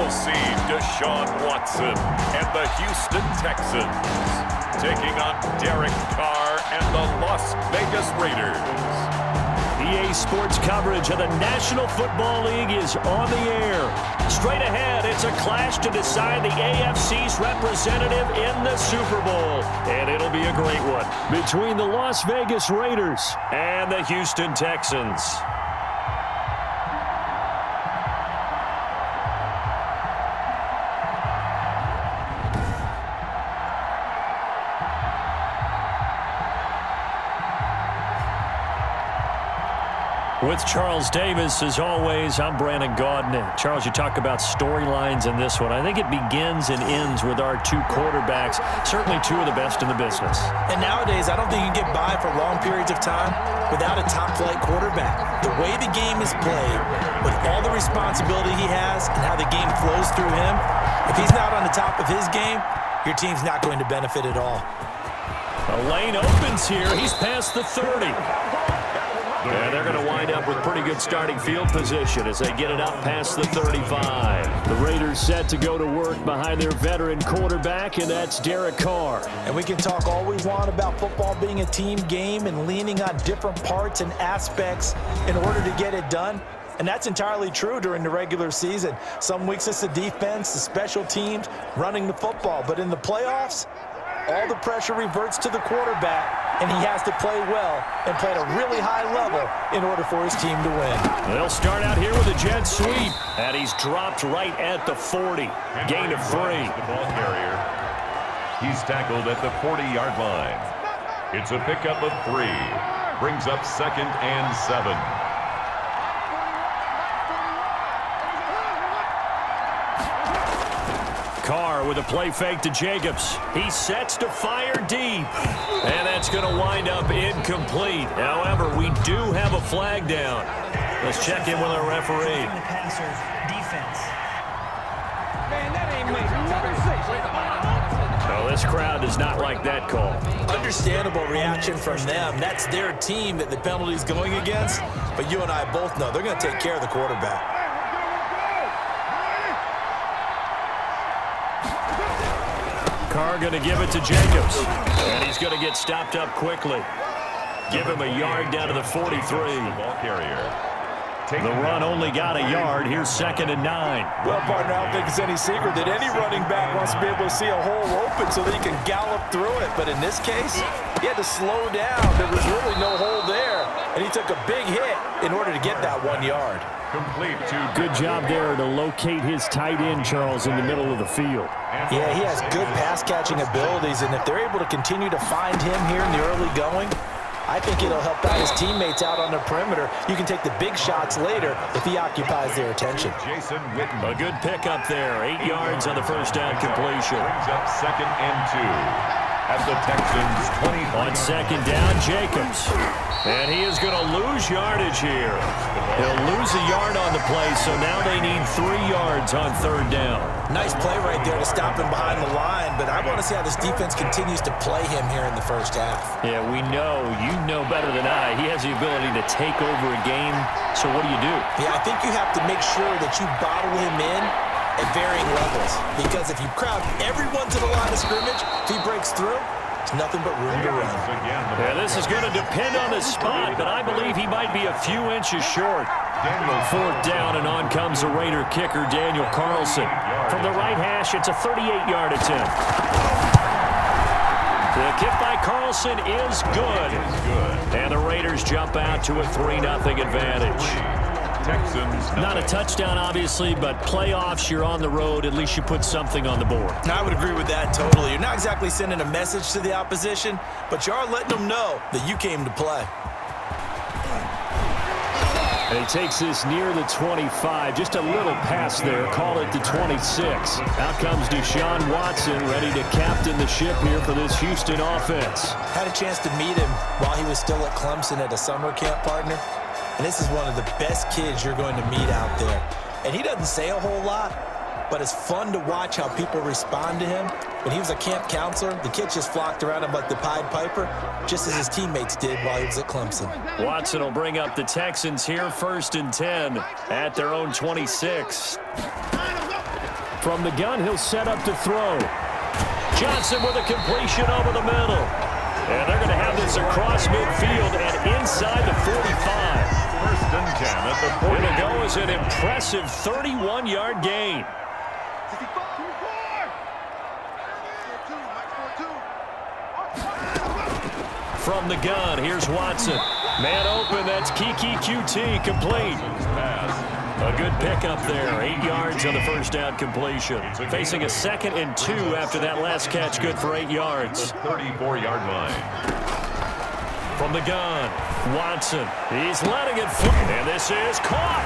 will see Deshaun Watson and the Houston Texans taking on Derek Carr and the Las Vegas Raiders. EA Sports coverage of the National Football League is on the air. Straight ahead, it's a clash to decide the AFC's representative in the Super Bowl. And it'll be a great one between the Las Vegas Raiders and the Houston Texans. With Charles Davis, as always, I'm Brandon Gaudin. Charles, you talk about storylines in this one. I think it begins and ends with our two quarterbacks, certainly two of the best in the business. And nowadays, I don't think you can get by for long periods of time without a top-flight quarterback. The way the game is played, with all the responsibility he has and how the game flows through him, if he's not on the top of his game, your team's not going to benefit at all. The lane opens here. He's past the 30. And they're going to wind up with pretty good starting field position as they get it out past the 35. The Raiders set to go to work behind their veteran quarterback, and that's Derek Carr. And we can talk all we want about football being a team game and leaning on different parts and aspects in order to get it done. And that's entirely true during the regular season. Some weeks it's the defense, the special teams, running the football. But in the playoffs, all the pressure reverts to the quarterback, and he has to play well and play at a really high level in order for his team to win. They'll start out here with a jet sweep, and he's dropped right at the 40. Gain of 3. The ball carrier. He's tackled at the 40-yard line. It's a pickup of 3. Brings up 2nd and 7. Carr with a play fake to Jacobs. He sets to fire deep. And that's going to wind up incomplete. However, we do have a flag down. Let's check in with our referee. Oh, this crowd does not like that call. Understandable reaction from them. That's their team that the penalty's going against. But you and I both know they're going to take care of the quarterback. Carr going to give it to Jacobs. And he's going to get stopped up quickly. Give him a yard down to the 43. Ball carrier. The run only got a yard. Here's 2nd and 9. Well, partner, I don't think it's any secret that any running back wants to be able to see a hole open so that he can gallop through it. But in this case, he had to slow down. There was really no hole there. And he took a big hit in order to get that 1 yard. Complete to good job there to locate his tight end, Charles, in the middle of the field. Yeah, he has good pass-catching abilities, and if they're able to continue to find him here in the early going, I think it'll help out his teammates out on the perimeter. You can take the big shots later if he occupies their attention. A good pickup there. 8 yards on the first down completion. Brings up 2nd and 2. At the Texans 20. On 2nd down, Jacobs. And he is going to lose yardage here. He'll lose a yard on the play, so now they need 3 yards on 3rd down. Nice play right there to stop him behind the line, but I want to see how this defense continues to play him here in the first half. Yeah, we know. You know better than I. He has the ability to take over a game, so what do you do? Yeah, I think you have to make sure that you bottle him in at varying levels, because if you crowd everyone to the line of scrimmage, if he breaks through, it's nothing but room to run. Yeah, this is going to depend on the spot, but I believe he might be a few inches short. 4th down, and on comes the Raider kicker, Daniel Carlson. From the right hash, it's a 38-yard attempt. The kick by Carlson is good. And the Raiders jump out to a 3-0 advantage. Texans. Not a touchdown, obviously, but playoffs, you're on the road. At least you put something on the board. I would agree with that totally. You're not exactly sending a message to the opposition, but you are letting them know that you came to play. And he takes this near the 25. Just a little pass there. Call it the 26. Out comes Deshaun Watson, ready to captain the ship here for this Houston offense. Had a chance to meet him while he was still at Clemson at a summer camp, partner. And this is one of the best kids you're going to meet out there. And he doesn't say a whole lot, but it's fun to watch how people respond to him. When he was a camp counselor, the kids just flocked around him like the Pied Piper, just as his teammates did while he was at Clemson. Watson will bring up the Texans here, 1st and 10 at their own 26. From the gun, he'll set up to throw. Johnson with a completion over the middle. And they're going to have this across midfield and inside the 45. First and 10 at the 40. It'll go as an impressive 31-yard gain. From the gun, here's Watson. Man open, that's Kiki QT, complete. Pass. A good pickup there, 8 yards on the first down completion. Facing a 2nd and 2 after that last catch, good for 8 yards. 34-yard line. From the gun, Watson. He's letting it fly, and this is caught.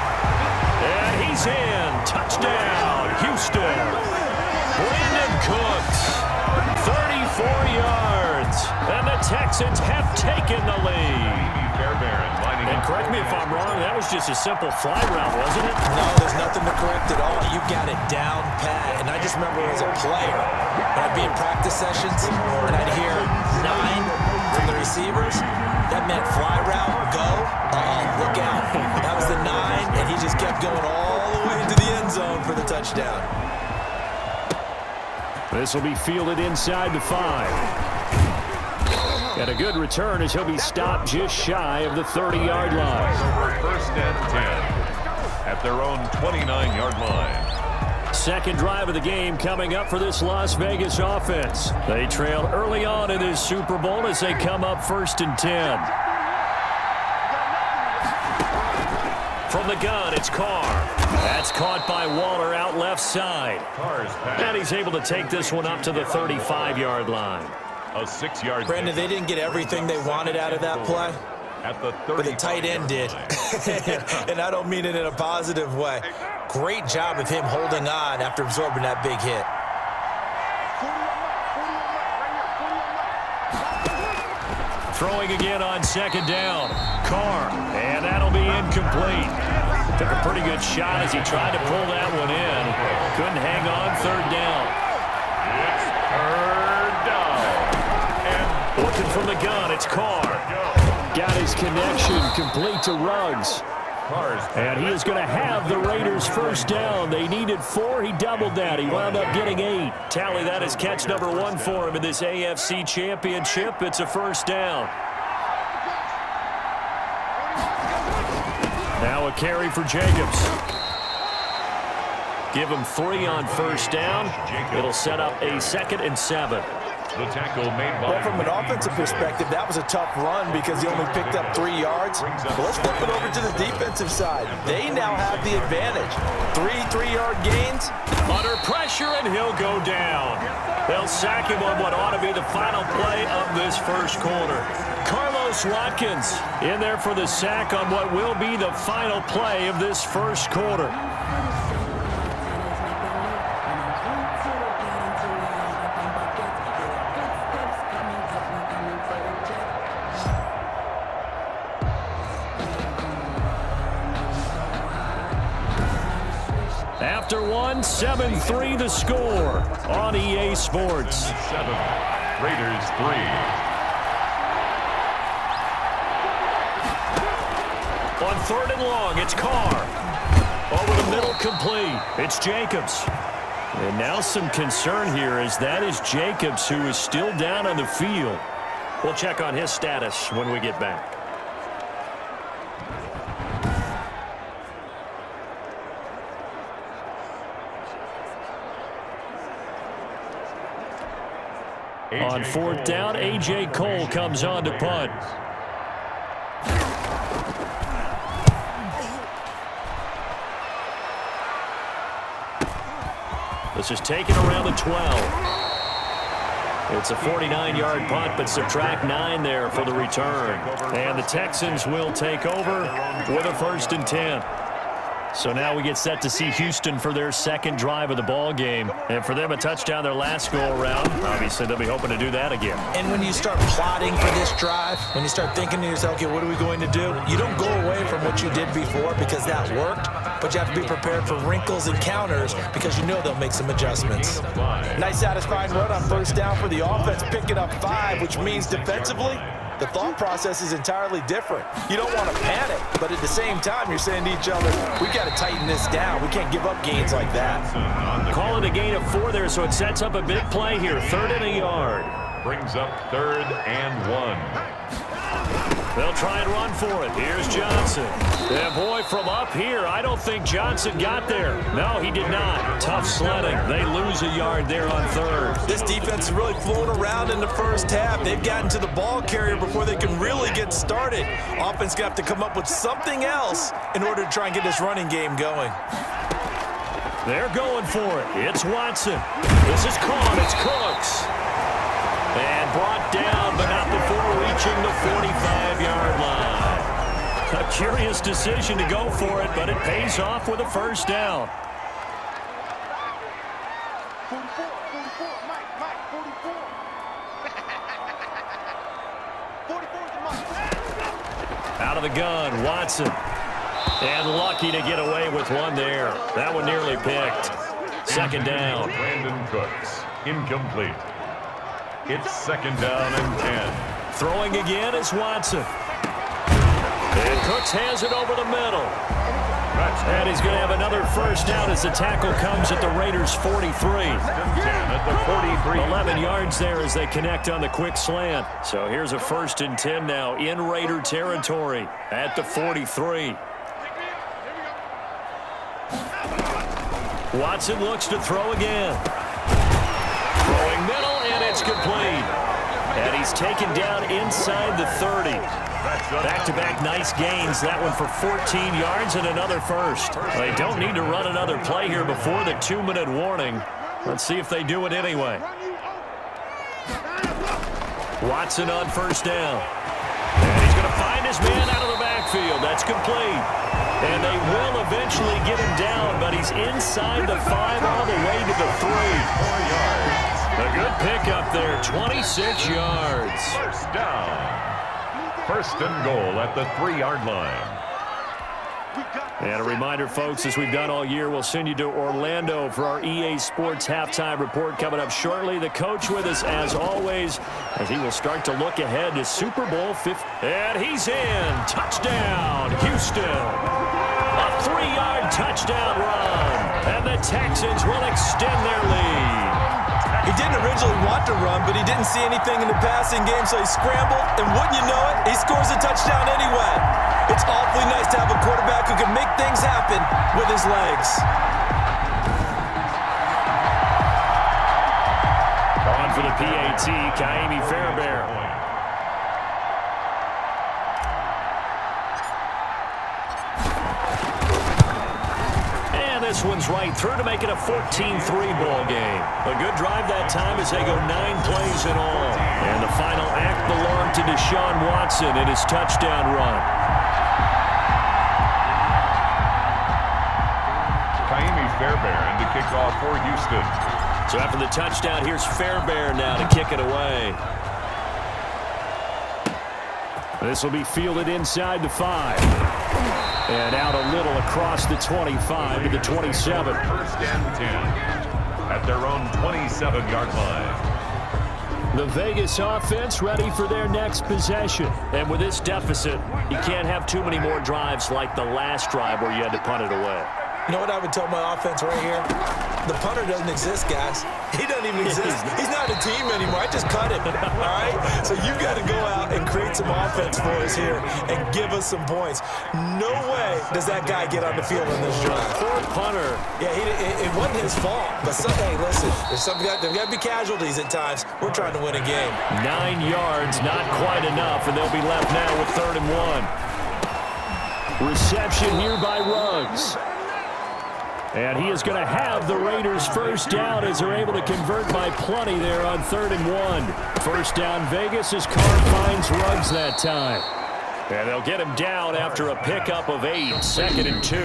And he's in. Touchdown, Houston. Brandon Cooks, 34 yards. And the Texans have taken the lead. And correct me if I'm wrong, that was just a simple fly route, wasn't it? No, there's nothing to correct at all. You got it down pat. And I just remember as a player, I'd be in practice sessions, and I'd hear 9 from the receivers. That meant fly route, go, look out. That was the 9, and he just kept going all the way into the end zone for the touchdown. This will be fielded inside the 5. And a good return as he'll be stopped just shy of the 30-yard line. First and 10 at their own 29-yard line. Second drive of the game coming up for this Las Vegas offense. They trailed early on in this Super Bowl as they come up 1st and 10. From the gun, it's Carr. That's caught by Waller out left side. And he's able to take this one up to the 35-yard line. A 6-yard. Brandon, they didn't get everything they wanted out of that play, at the but the tight end did. And I don't mean it in a positive way. Great job of him holding on after absorbing that big hit. Throwing again on 2nd down. Carr, and that'll be incomplete. Took a pretty good shot as he tried to pull that one in. Couldn't hang on 3rd down. It's 3rd down. And looking from the gun, it's Carr. Got his connection complete to Ruggs. And he is going to have the Raiders' first down. They needed 4. He doubled that. He wound up getting 8. Tally that as catch number 1 for him in this AFC Championship. It's a first down. Now a carry for Jacobs. Give him 3 on first down. It'll set up a 2nd and 7. the tackle made by... Well, from an offensive perspective, that was a tough run because he only picked up 3 yards. But let's flip it over to the defensive side. They now have the advantage. 3 3-yard gains. Under pressure, and he'll go down. They'll sack him on what ought to be the final play of this first quarter. Carlos Watkins in there for the sack on what will be the final play of this first quarter. After one, 7-3 the score on EA Sports. 7, Raiders 3. On 3rd and long, it's Carr. Over the middle, complete. It's Jacobs. And now some concern here as that is Jacobs, who is still down on the field. We'll check on his status when we get back. On 4th down, A.J. Cole comes on to punt. This is taken around the 12. It's a 49-yard punt, but subtract 9 there for the return. And the Texans will take over with a 1st and 10. So now we get set to see Houston for their second drive of the ball game. And for them, a touchdown their last go-around. Obviously, they'll be hoping to do that again. And when you start plotting for this drive, when you start thinking to yourself, okay, what are we going to do? You don't go away from what you did before because that worked, but you have to be prepared for wrinkles and counters because you know they'll make some adjustments. Nice satisfying run on 1st down for the offense, picking up 5, which means defensively, the thought process is entirely different. You don't want to panic, but at the same time, you're saying to each other, we've got to tighten this down. We can't give up gains like that. Call it a gain of 4 there, so it sets up a big play here. 3rd and a yard. Brings up 3rd and 1. They'll try and run for it. Here's Johnson. And boy, from up here, I don't think Johnson got there. No, he did not. Tough sledding. They lose a yard there on 3rd. This defense is really flown around in the first half. They've gotten to the ball carrier before they can really get started. Offense got to come up with something else in order to try and get this running game going. They're going for it. It's Watson. This is caught. It's Cooks. And brought down, but not before reaching the 45-yard line. A curious decision to go for it, but it pays off with a first down. 44, Mike, 44. 44 is the mark. Out of the gun, Watson. And lucky to get away with one there. That one nearly picked. 2nd down. Brandon Cooks, incomplete. It's 2nd down and 10. Throwing again is Watson. And Cooks has it over the middle. And he's going to have another first down as the tackle comes at the Raiders' 43. 10 at the 43. 11 yards there as they connect on the quick slant. So here's a 1st and 10 now in Raider territory at the 43. Watson looks to throw again. Throwing middle, and it's complete. And he's taken down inside the 30. Back-to-back nice gains. That one for 14 yards and another first. They don't need to run another play here before the 2-minute warning. Let's see if they do it anyway. Watson on first down. And he's going to find his man out of the backfield. That's complete. And they will eventually get him down, but he's inside the 5 all the way to the 3. 4 yards. A good pickup there, 26 yards. First down. 1st and goal at the 3-yard line. And a reminder, folks, as we've done all year, we'll send you to Orlando for our EA Sports halftime report coming up shortly. The coach with us, as always, as he will start to look ahead to Super Bowl 50. And he's in. Touchdown, Houston. A 3-yard touchdown run. And the Texans will extend their lead. He didn't originally want to run, but he didn't see anything in the passing game, so he scrambled, and wouldn't you know it, he scores a touchdown anyway. It's awfully nice to have a quarterback who can make things happen with his legs. On for the PAT, Kaimi Fairbairn. This one's right through to make it a 14-3 ball game. A good drive that time as they go 9 plays in all. And the final act belonged to Deshaun Watson in his touchdown run. Kaimi Fairbairn to kick off for Houston. So after the touchdown, here's Fairbairn now to kick it away. This will be fielded inside the 5. And out a little across the 25 to the 27. 1st and 10 at their own 27-yard line. The Vegas offense ready for their next possession. And with this deficit, you can't have too many more drives like the last drive where you had to punt it away. You know what I would tell my offense right here? The punter doesn't exist, guys. He doesn't even exist. He's not a team anymore. I just cut him, all right? So you've got to go out and create some offense for us here and give us some points. No way does that guy get on the field on this drive. Poor punter. Yeah, it wasn't his fault. But, hey, listen, there's got to be casualties at times. We're trying to win a game. 9 yards, not quite enough, and they'll be left now with 3rd and 1. Reception here by Ruggs. And he is going to have the Raiders first down as they're able to convert by plenty there on 3rd and 1. First down Vegas as Carr finds Ruggs that time. And they'll get him down after a pickup of 8. 2nd and 2.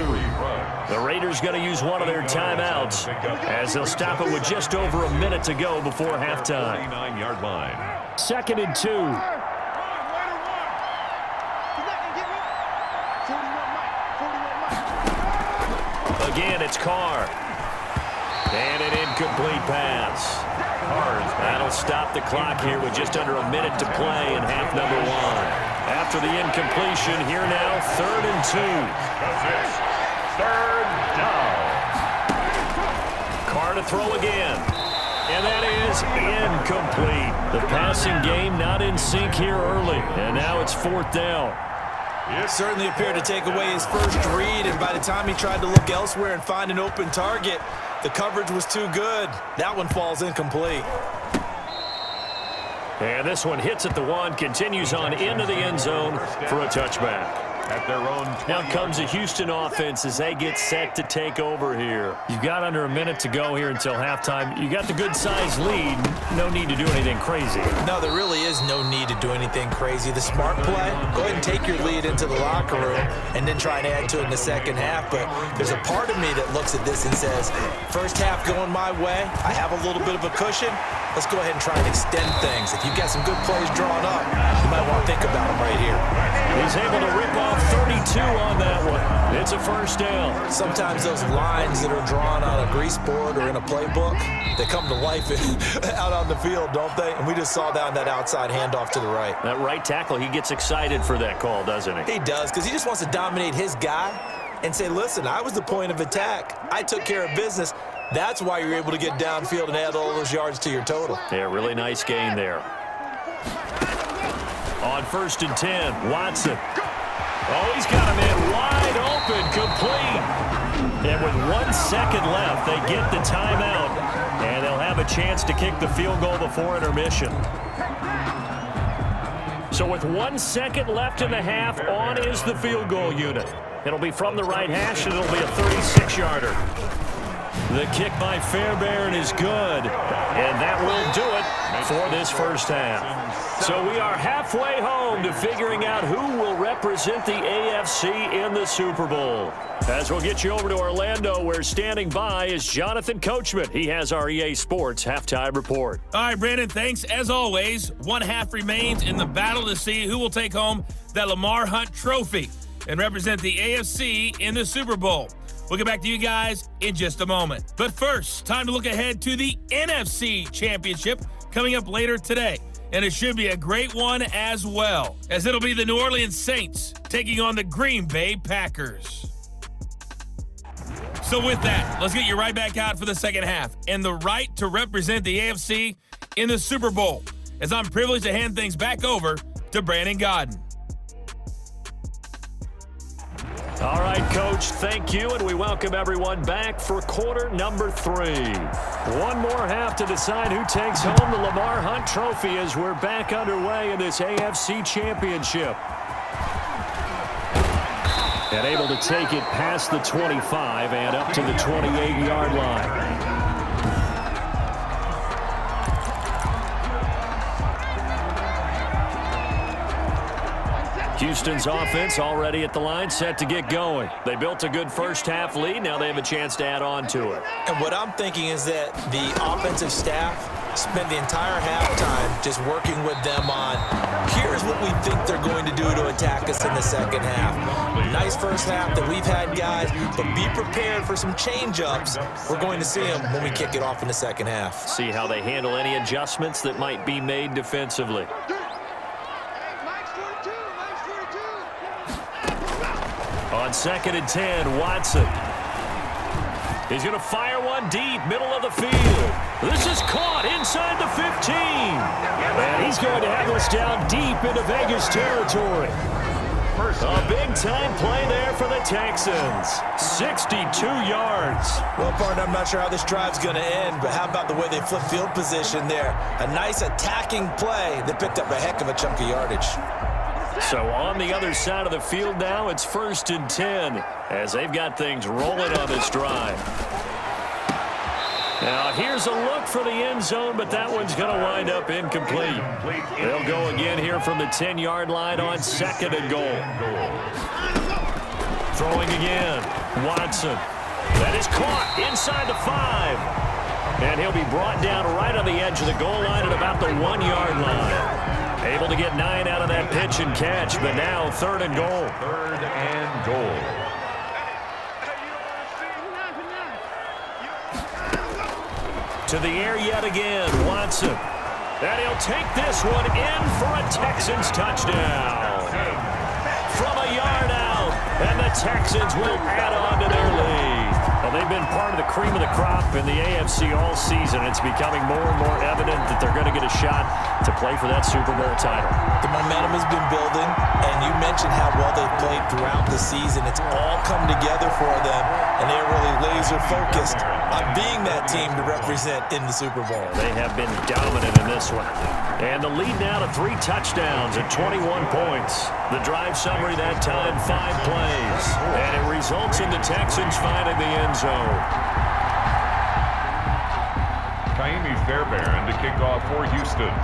The Raiders going to use one of their timeouts as they'll stop it with just over a minute to go before halftime. 39-yard line. 2nd and 2. Again, it's Carr. And an incomplete pass. That'll stop the clock here with just under a minute to play in half number one. After the incompletion, here now, 3rd and 2. Third down. Carr to throw again. And that is incomplete. The passing game not in sync here early. And now it's 4th down. It certainly appeared to take away his first read, and by the time he tried to look elsewhere and find an open target, the coverage was too good. That one falls incomplete. And this one hits at the 1, continues on into the end zone for a touchback. At their own 20. Now comes the Houston offense as they get set to take over here. You've got under a minute to go here until halftime. You got the good-sized lead. No need to do anything crazy. No, there really is no need to do anything crazy. The smart play, go ahead and take your lead into the locker room and then try and add to it in the second half. But there's a part of me that looks at this and says, first half going my way, I have a little bit of a cushion. Let's go ahead and try and extend things. If you've got some good plays drawn up, you might want to think about them right here. He's able to rip off 32 on that one. It's a first down. Sometimes those lines that are drawn on a grease board or in a playbook, they come to life out on the field, don't they? And we just saw down that outside handoff to the right. That right tackle, he gets excited for that call, doesn't he? He does, because he just wants to dominate his guy and say, listen, I was the point of attack. I took care of business. That's why you're able to get downfield and add all those yards to your total. Yeah, really nice gain there. On 1st and 10, Watson. Oh, he's got him in wide open, complete. And with 1 second left, they get the timeout, and they'll have a chance to kick the field goal before intermission. So with 1 second left in the half, on is the field goal unit. It'll be from the right hash, and it'll be a 36-yarder. The kick by Fairbairn is good, and that will do it for this first half. So we are halfway home to figuring out who will represent the AFC in the Super Bowl. As we'll get you over to Orlando, where standing by is Jonathan Coachman. He has our EA Sports halftime report. All right, Brandon, thanks. As always, 1 half remains in the battle to see who will take home that Lamar Hunt trophy and represent the AFC in the Super Bowl. We'll get back to you guys in just a moment. But first, time to look ahead to the NFC Championship coming up later today. And it should be a great one as well, as it'll be the New Orleans Saints taking on the Green Bay Packers. So with that, let's get you right back out for the second half and the right to represent the AFC in the Super Bowl, as I'm privileged to hand things back over to Brandon Godden. All right, Coach, thank you, and we welcome everyone back for quarter number 3. One more half to decide who takes home the Lamar Hunt trophy as we're back underway in this AFC Championship. And able to take it past the 25 and up to the 28-yard line. Houston's offense already at the line, set to get going. They built a good first half lead. Now they have a chance to add on to it. And what I'm thinking is that the offensive staff spent the entire halftime just working with them on, here's what we think they're going to do to attack us in the second half. Nice first half that we've had, guys, but be prepared for some change-ups. We're going to see them when we kick it off in the second half. See how they handle any adjustments that might be made defensively. On 2nd and 10, Watson. He's going to fire one deep, middle of the field. This is caught inside the 15. And he's going to have this down deep into Vegas territory. A big-time play there for the Texans. 62 yards. Well, partner, I'm not sure how this drive's going to end, but how about the way they flip field position there? A nice attacking play that picked up a heck of a chunk of yardage. So on the other side of the field now, it's 1st and 10 as they've got things rolling on this drive. Now here's a look for the end zone, but that one's going to wind up incomplete. They'll go again here from the 10-yard line on 2nd and goal. Throwing again, Watson. That is caught inside the 5. And he'll be brought down right on the edge of the goal line at about the 1-yard line. Able to get 9 out of that pitch and catch, but now 3rd and goal. 3rd and goal. To the air yet again, Watson. And he'll take this one in for a Texans touchdown. From a yard out, and the Texans will add on to their lead. Well, they've been part of the cream of the crop in the AFC all season. It's becoming more and more evident that they're going to get a shot to play for that Super Bowl title. The momentum has been building, and you mentioned how well they've played throughout the season. It's all come together for them, and they're really laser-focused on being that team to represent in the Super Bowl. They have been dominant in this one. And the lead now to 3 touchdowns at 21 points. The drive summary that time, 5 plays. And it results in the Texans finding the end zone. Kaimi Fairbairn to kick off for Houston.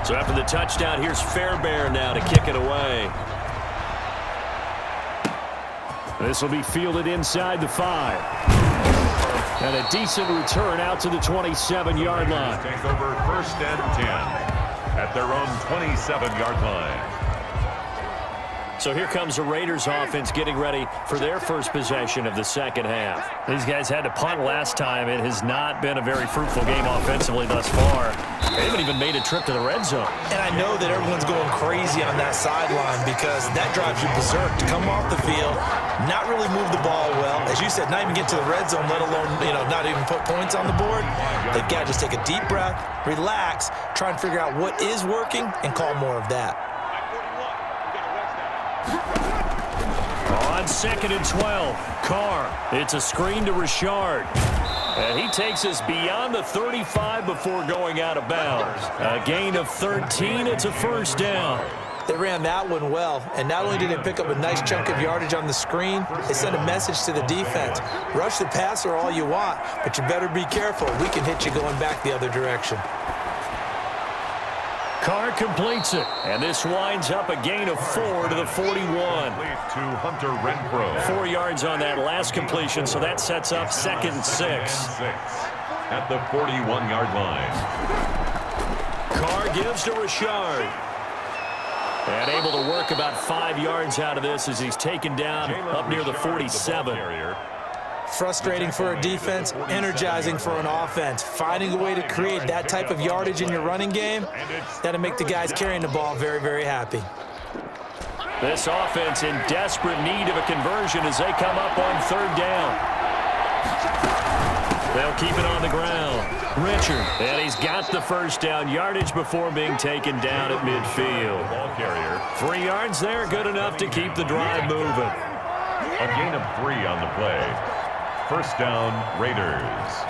So after the touchdown, here's Fairbairn now to kick it away. This will be fielded inside the 5. And a decent return out to the 27-yard line. Take over 1st and 10 at their own 27-yard line. So here comes the Raiders offense getting ready for their first possession of the second half. These guys had to punt last time. It has not been a very fruitful game offensively thus far. They haven't even made a trip to the red zone. And I know that everyone's going crazy on that sideline because that drives you berserk to come off the field, not really move the ball well. As you said, not even get to the red zone, let alone, not even put points on the board. They've got to just take a deep breath, relax, try and figure out what is working and call more of that. On 2nd and 12, Carr. It's a screen to Richard. And he takes us beyond the 35 before going out of bounds. A gain of 13. It's a first down. They ran that one well, and not only did they pick up a nice chunk of yardage on the screen, they sent a message to the defense. Rush the passer all you want, but you better be careful. We can hit you going back the other direction. Carr completes it, and this winds up a gain of 4 to the 41. To Hunter Renfrow. 4 yards on that last completion, so that sets up 2nd and 6. At the 41-yard line. Carr gives to Richard. And able to work about 5 yards out of this as he's taken down up near the 47. Frustrating for a defense, energizing for an offense. Finding a way to create that type of yardage in your running game, that'll make the guys carrying the ball very, very happy. This offense in desperate need of a conversion as they come up on 3rd down. They'll keep it on the ground. Richard, and he's got the first down yardage before being taken down at midfield. Ball carrier. 3 yards there, good enough to keep the drive moving. A gain of 3 on the play. First down, Raiders.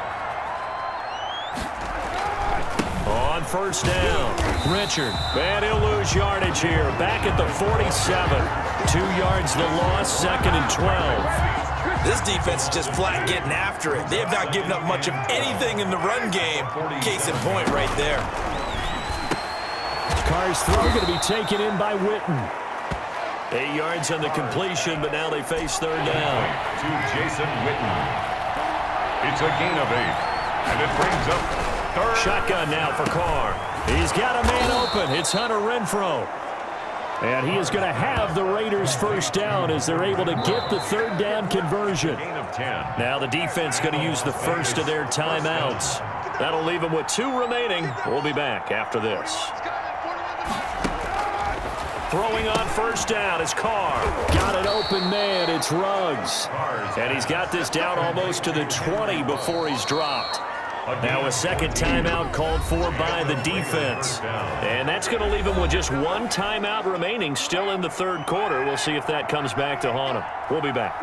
On 1st down, Richard. And he'll lose yardage here. Back at the 47. 2 yards the loss, 2nd and 12. This defense is just flat getting after it. They have not given up much of anything in the run game. Case in point right there. Carr's throw going to be taken in by Witten. 8 yards on the completion, but now they face 3rd down. To Jason Witten. It's a gain of 8. And it brings up 3rd. Shotgun now for Carr. He's got a man open. It's Hunter Renfrow. And he is going to have the Raiders first down as they're able to get the 3rd down conversion. Gain of 10. Now the defense going to use the first of their timeouts. That'll leave them with 2 remaining. We'll be back after this. Throwing on first down is Carr. Got an open man. It's Ruggs. And he's got this down almost to the 20 before he's dropped. Now a second timeout called for by the defense. And that's going to leave him with just 1 timeout remaining still in the 3rd quarter. We'll see if that comes back to haunt him. We'll be back.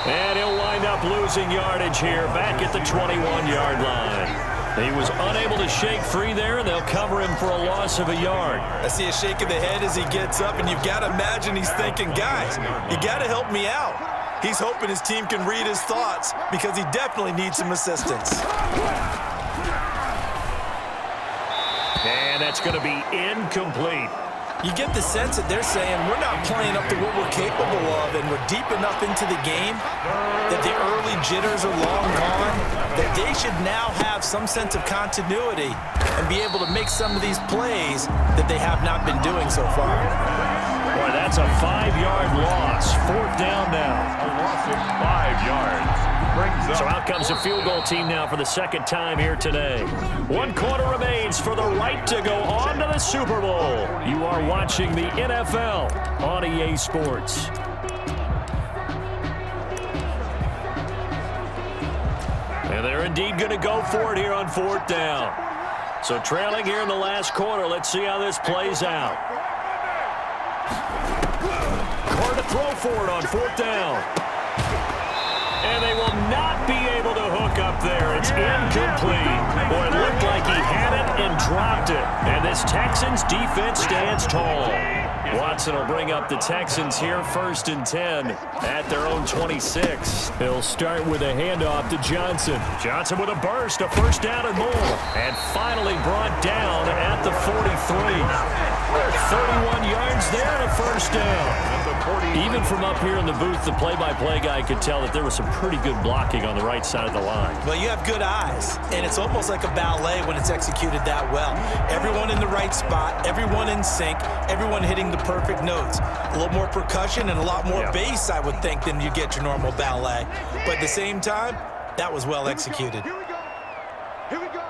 And he'll wind up losing yardage here back at the 21-yard line. He was unable to shake free there, and they'll cover him for a loss of a yard. I see a shake of the head as he gets up, and you've got to imagine he's thinking, guys, you got to help me out. He's hoping his team can read his thoughts because he definitely needs some assistance. And that's going to be incomplete. You get the sense that they're saying we're not playing up to what we're capable of, and we're deep enough into the game that the early jitters are long gone, that they should now have some sense of continuity and be able to make some of these plays that they have not been doing so far. Boy, that's a 5-yard loss. 4th down now. A loss of 5 yards. Brings up. So out comes the field goal team now for the 2nd time here today. 1 quarter remains for the right to go on to the Super Bowl. You are watching the NFL on EA Sports. And they're indeed going to go for it here on 4th down. So trailing here in the last quarter. Let's see how this plays out. Carr to throw for it on 4th down. And they will not be able to hook up there. It's incomplete. Boy, it looked like he had it and dropped it. And this Texans defense stands tall. Watson will bring up the Texans here 1st and 10 at their own 26. He'll start with a handoff to Johnson. Johnson with a burst, a 1st down and more. And finally brought down at the 43. 31 yards there and a 1st down. Even from up here in the booth, the play-by-play guy could tell that there was some pretty good blocking on the right side of the line. Well, you have good eyes, and it's almost like a ballet when it's executed that well. Everyone in the right spot, everyone in sync, everyone hitting the perfect notes. A little more percussion and a lot more bass, I would think, than you get your normal ballet. But at the same time, that was well executed. Here we go. Here we go.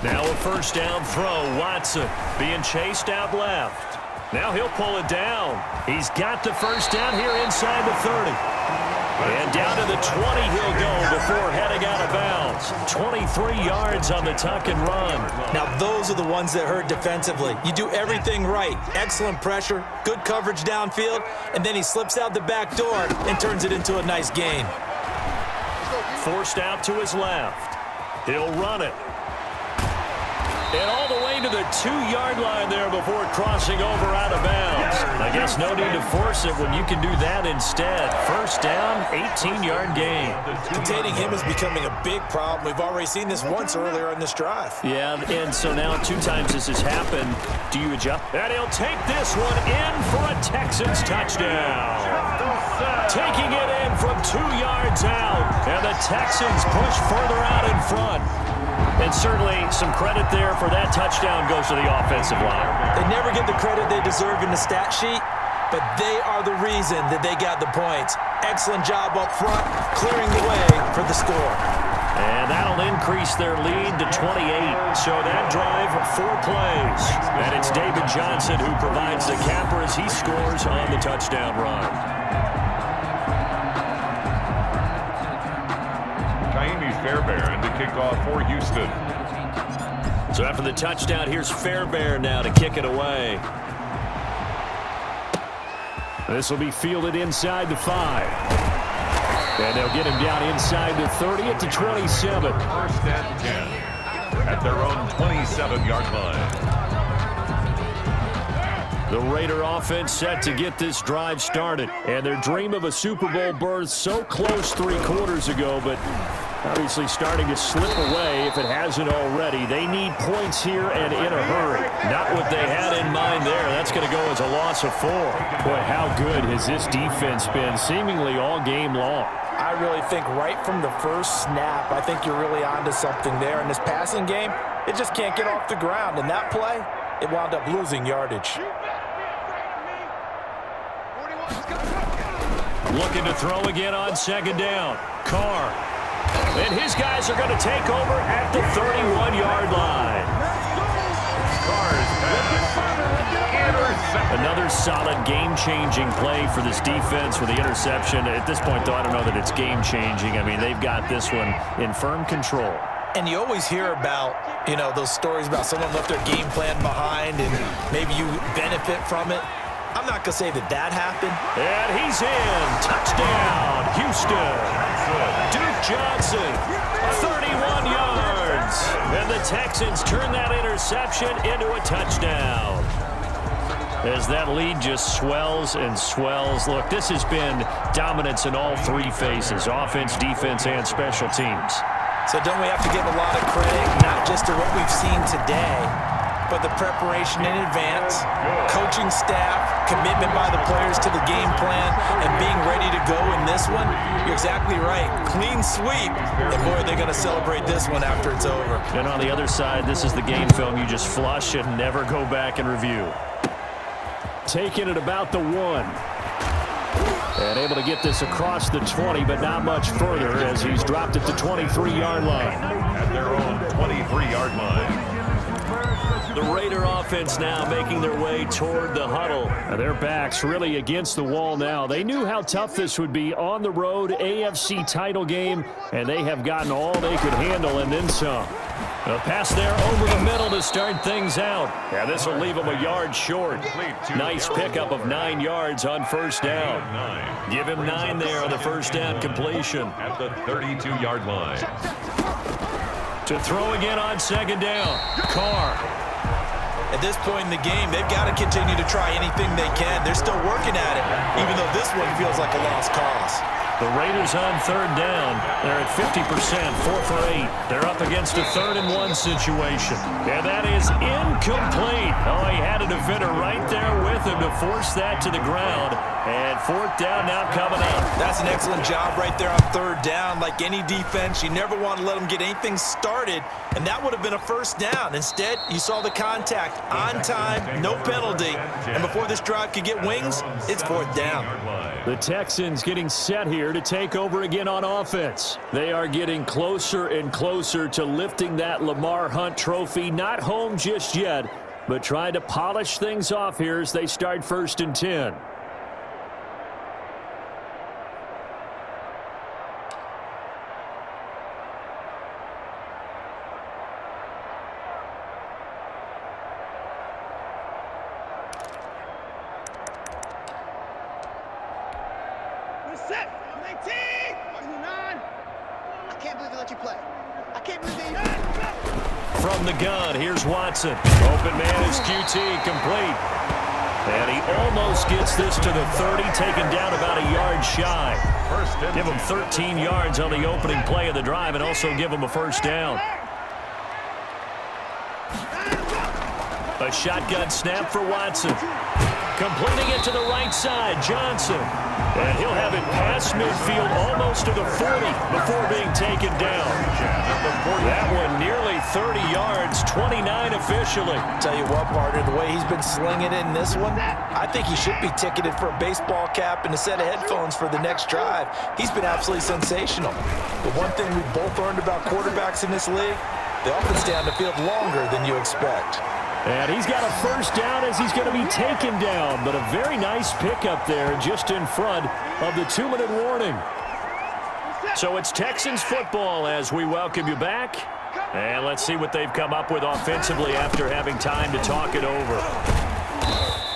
Now a 1st down throw. Watson being chased out left. Now he'll pull it down. He's got the 1st down here inside the 30. And down to the 20 he'll go before heading out of bounds. 23 yards on the tuck and run. Now those are the ones that hurt defensively. You do everything right. Excellent pressure, good coverage downfield, and then he slips out the back door and turns it into a nice gain. Forced out to his left. He'll run it. And all the way to the 2-yard line there before crossing over out of bounds. I guess no need to force it when you can do that instead. 1st down, 18-yard gain. Containing him is becoming a big problem. We've already seen this once earlier in this drive. Yeah, and so now 2 times this has happened. Do you adjust? And he'll take this one in for a Texans touchdown. Taking it in from 2 yards out. And the Texans push further out in front. And certainly some credit there for that touchdown goes to the offensive line. They never get the credit they deserve in the stat sheet, but they are the reason that they got the points. Excellent job up front, clearing the way for the score. And that'll increase their lead to 28. So that drive, 4 plays. And it's David Johnson who provides the capper as he scores on the touchdown run. Fairbairn to kick off for Houston. So after the touchdown, here's Fairbairn now to kick it away. This will be fielded inside the 5. And they'll get him down inside the 30 at the 27. 1st and 10 at their own 27-yard line. The Raider offense set to get this drive started. And their dream of a Super Bowl berth so close 3 quarters ago, but obviously starting to slip away if it hasn't already. They need points here and in a hurry. Not what they had in mind there. That's going to go as a loss of 4. Boy, how good has this defense been seemingly all game long? I really think right from the first snap, I think you're really onto something there. In this passing game, it just can't get off the ground. And that play, it wound up losing yardage. Looking to throw again on 2nd down. Carr. And his guys are going to take over at the 31-yard line. Another solid game-changing play for this defense with the interception. At this point, though, I don't know that it's game-changing. I mean, they've got this one in firm control. And you always hear about, those stories about someone left their game plan behind and maybe you benefit from it. I'm not going to say that happened. And he's in. Touchdown, Houston. Duke Johnson, 31 yards. And the Texans turn that interception into a touchdown. As that lead just swells and swells. Look, this has been dominance in all 3 phases, offense, defense, and special teams. So don't we have to give a lot of credit, not just to what we've seen today, but the preparation in advance, coaching staff, commitment by the players to the game plan, and being ready to go in this one? You're exactly right. Clean sweep. And boy, they're going to celebrate this one after it's over. And on the other side, this is the game film you just flush and never go back and review. taken at about the 1. And able to get this across the 20, but not much further as he's dropped it to 23-yard line. At their own 23-yard line. The Raider offense now making their way toward the huddle. Their backs really against the wall now. They knew how tough this would be on the road, AFC title game, and they have gotten all they could handle and then some. A pass there over the middle to start things out. Yeah, this will leave them a yard short. Nice pickup of 9 yards on first down. Give him 9 there on the first down completion. At the 32-yard line. To throw again on second down. Carr. At this point in the game, they've got to continue to try anything they can. They're still working at it, even though this one feels like a lost cause. The Raiders on third down. They're at 50%, 4 for 8. They're up against a 3rd-and-1 situation. And that is incomplete. Oh, he had a defender right there with him to force that to the ground. And 4th down now coming up. That's an excellent job right there on 3rd down. Like any defense, you never want to let them get anything started, and that would have been a first down. Instead, you saw the contact on time, no penalty, and before this drive could get wings, it's 4th down. The Texans getting set here to take over again on offense. They are getting closer and closer to lifting that Lamar Hunt trophy. Not home just yet, but trying to polish things off here as they start 1st and 10. From the gun, here's Watson. Open man is QT, complete. And he almost gets this to the 30, taken down about a yard shy. Give him 13 yards on the opening play of the drive and also give him a first down. A shotgun snap for Watson. Completing it to the right side, Johnson. And he'll have it past midfield almost to the 40 before being taken down. That one nearly 30 yards, 29 officially. Tell you what, partner, the way he's been slinging it in this one, I think he should be ticketed for a baseball cap and a set of headphones for the next drive. He's been absolutely sensational. The one thing we've both learned about quarterbacks in this league, they often stay on the field longer than you expect. And he's got a first down as he's going to be taken down, but a very nice pickup there just in front of the 2-minute warning. So it's Texans football as we welcome you back. And let's see what they've come up with offensively after having time to talk it over.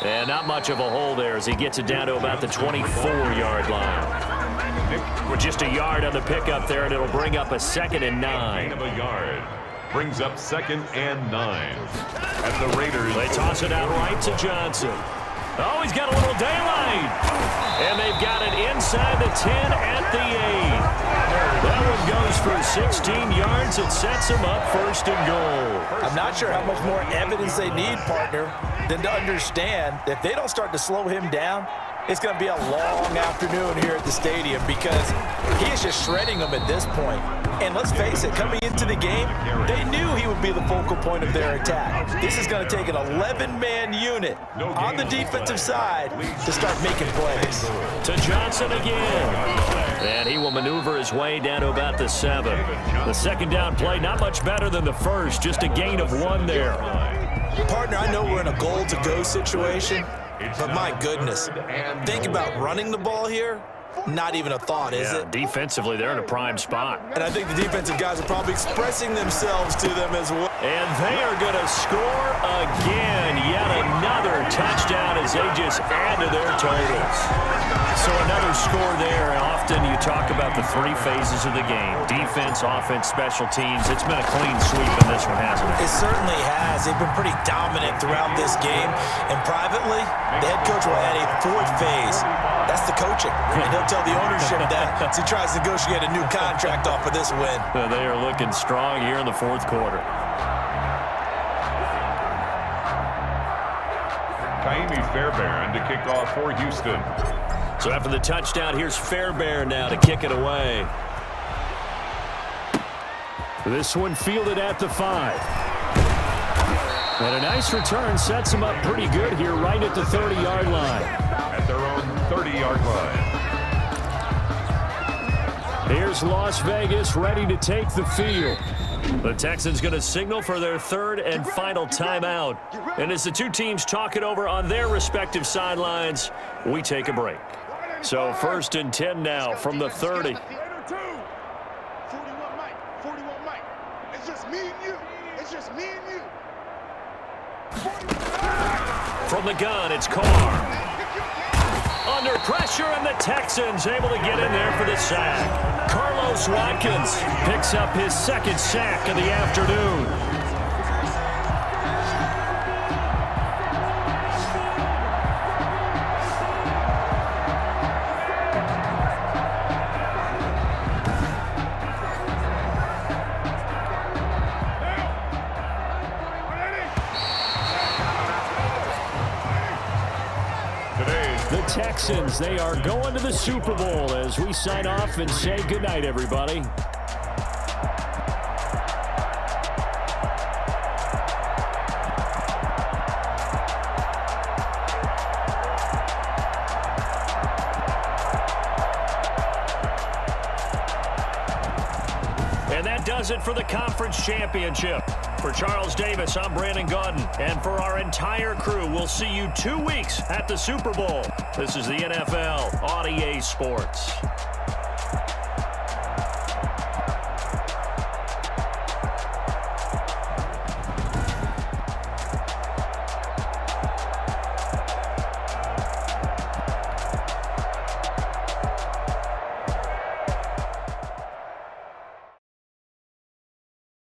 And not much of a hole there as he gets it down to about the 24-yard line. With just a yard on the pickup there, and it'll bring up a 2nd and 9. Brings up 2nd and 9. At the Raiders. They toss it out right to Johnson. Oh, he's got a little daylight. And they've got it inside the 10 at the 8. That one goes for 16 yards. It sets him up 1st and goal. I'm not sure how much more evidence they need, partner, than to understand that if they don't start to slow him down, it's going to be a long afternoon here at the stadium because he is just shredding them at this point. And let's face it, coming into the game, they knew he would be the focal point of their attack. This is going to take an 11-man unit on the defensive side to start making plays. To Johnson again. And he will maneuver his way down to about the 7. The 2nd down play, not much better than the first, just a gain of 1 there. Partner, I know we're in a goal-to-go situation, but my goodness, think about running the ball here. Not even a thought, is it? Defensively, they're in a prime spot. And I think the defensive guys are probably expressing themselves to them as well. And they are going to score again. Yet another touchdown as they just add to their totals. So another score there. Often you talk about the 3 phases of the game. Defense, offense, special teams. It's been a clean sweep in this one, hasn't it? It certainly has. They've been pretty dominant throughout this game. And privately, the head coach will add a 4th phase. That's the coaching. And he'll tell the ownership that as he tries to negotiate a new contract off of this win. They are looking strong here in the 4th quarter. Kaimi Fairbairn to kick off for Houston. So after the touchdown, here's Fairbairn now to kick it away. This one fielded at the 5. And a nice return sets them up pretty good here right at the 30-yard line. At their own 30-yard line. Here's Las Vegas ready to take the field. The Texans going to signal for their third and final timeout. And as the two teams talk it over on their respective sidelines, we take a break. So 1st and 10 now from the 30. 41 Mike. It's just me and you. It's just me and you. From the gun, it's Carr. Under pressure, and the Texans able to get in there for the sack. Carlos Watkins picks up his second sack of the afternoon. The Texans, they are going to the Super Bowl as we sign off and say goodnight, everybody. And that does it for the conference championship. For Charles Davis, I'm Brandon Gaudin. And for our entire crew, we'll see you 2 weeks at the Super Bowl. This is the NFL on EA Sports.